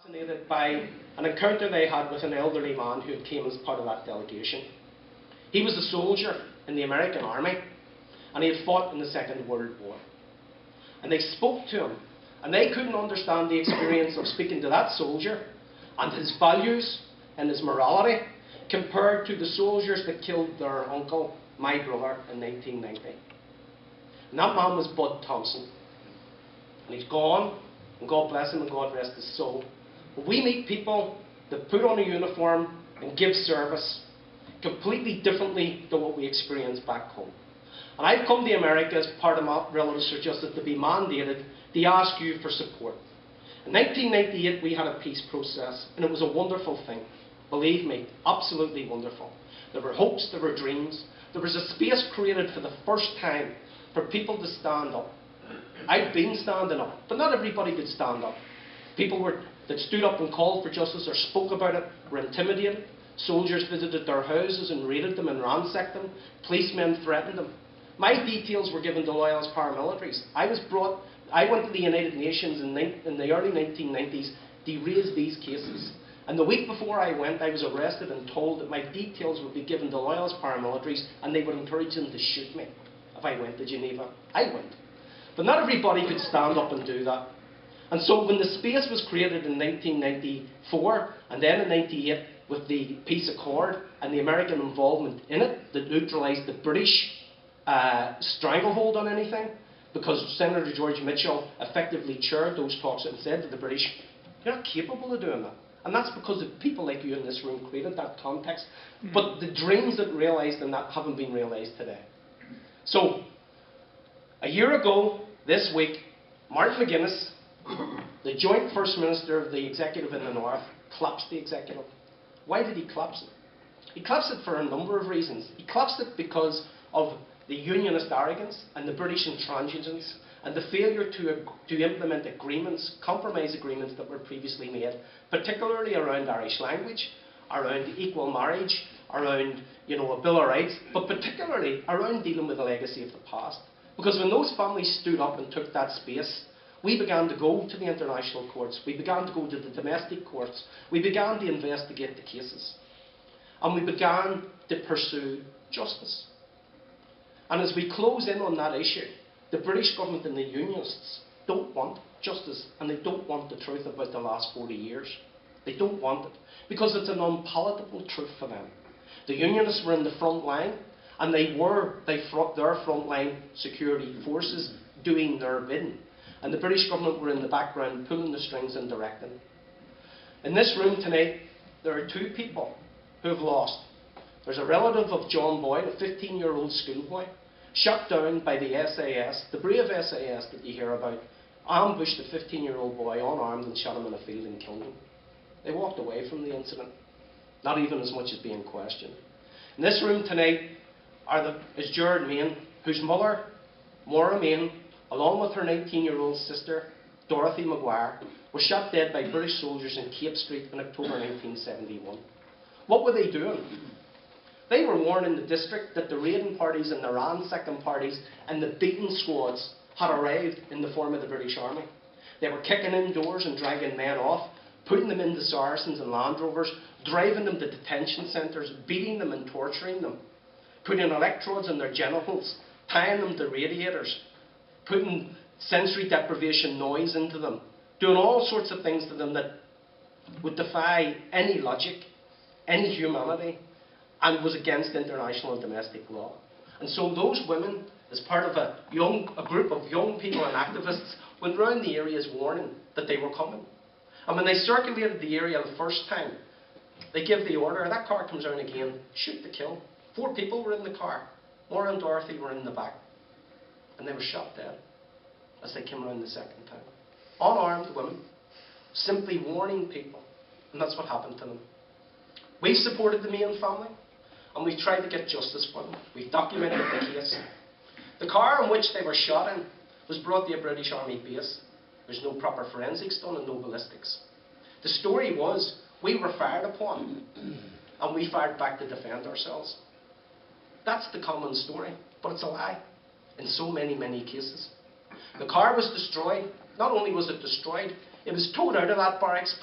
Fascinated by an encounter they had with an elderly man who came as part of that delegation. He was a soldier in the American Army, and he had fought in the Second World War. And they spoke to him, and they couldn't understand the experience of speaking to that soldier and his values and his morality compared to the soldiers that killed their uncle, my brother, in 1990. And that man was Bud Thompson. And he's gone, and God bless him and God rest his soul. But we meet people that put on a uniform and give service completely differently to what we experience back home. And I've come to America as part of my Relatives for Justice to be mandated to ask you for support. In 1998 we had a peace process, and it was a wonderful thing. Believe me, absolutely wonderful. There were hopes, there were dreams. There was a space created for the first time for people to stand up. I've been standing up, but not everybody could stand up. People that stood up and called for justice or spoke about it were intimidated. Soldiers visited their houses and raided them and ransacked them. Policemen threatened them. My details were given to loyalist paramilitaries. I went to the United Nations in the early 1990s to raise these cases. And the week before I went, I was arrested and told that my details would be given to loyalist paramilitaries and they would encourage them to shoot me if I went to Geneva. I went. But not everybody could stand up and do that. And so when the space was created in 1994 and then in 1998 with the Peace Accord and the American involvement in it that neutralised the British stranglehold on anything, because Senator George Mitchell effectively chaired those talks and said to the British, you're not capable of doing that. And that's because of people like you in this room created that context. But the dreams that realised in that haven't been realised today. So, a year ago, this week, Martin McGuinness, the joint First Minister of the Executive in the North, collapsed the Executive. Why did he collapse it? He collapsed it for a number of reasons. He collapsed it because of the unionist arrogance and the British intransigence and the failure to implement agreements, compromise agreements that were previously made, particularly around Irish language, around equal marriage, around a Bill of Rights, but particularly around dealing with the legacy of the past. Because when those families stood up and took that space, we began to go to the international courts, we began to go to the domestic courts, we began to investigate the cases, and we began to pursue justice. And as we close in on that issue, the British government and the unionists don't want justice, and they don't want the truth about the last 40 years. They don't want it, because it's an unpalatable truth for them. The unionists were in the front line, and their frontline security forces doing their bidding. And the British government were in the background pulling the strings and directing. In this room tonight, there are two people who have lost. There's a relative of John Boyd, a 15-year-old schoolboy, shot down by the SAS, the brave SAS that you hear about, ambushed a 15-year-old boy unarmed and shot him in a field and killed him. They walked away from the incident, not even as much as being questioned. In this room tonight is Jared Main, whose mother, Maura Main, along with her 19-year-old sister, Dorothy Maguire, were shot dead by British soldiers in Cape Street in October 1971. What were they doing? They were warning the district that the raiding parties and the ransacking parties and the beating squads had arrived in the form of the British Army. They were kicking in doors and dragging men off, putting them into Saracens and Land Rovers, driving them to detention centres, beating them and torturing them, putting electrodes in their genitals, tying them to radiators, putting sensory deprivation noise into them, doing all sorts of things to them that would defy any logic, any humanity, and was against international and domestic law. And so those women, as part of a group of young people and activists, went round the areas warning that they were coming. And when they circulated the area the first time, they gave the order, that car comes around again, shoot to kill. 4 people were in the car. Maura and Dorothy were in the back. And they were shot dead as they came around the second time. Unarmed women, simply warning people. And that's what happened to them. We've supported the Main family, and we've tried to get justice for them. We've documented the case. The car in which they were shot in was brought to a British Army base. There's no proper forensics done and no ballistics. The story was, we were fired upon, and we fired back to defend ourselves. That's the common story, but it's a lie in so many, many cases. The car was destroyed. Not only was it destroyed, it was towed out of that barracks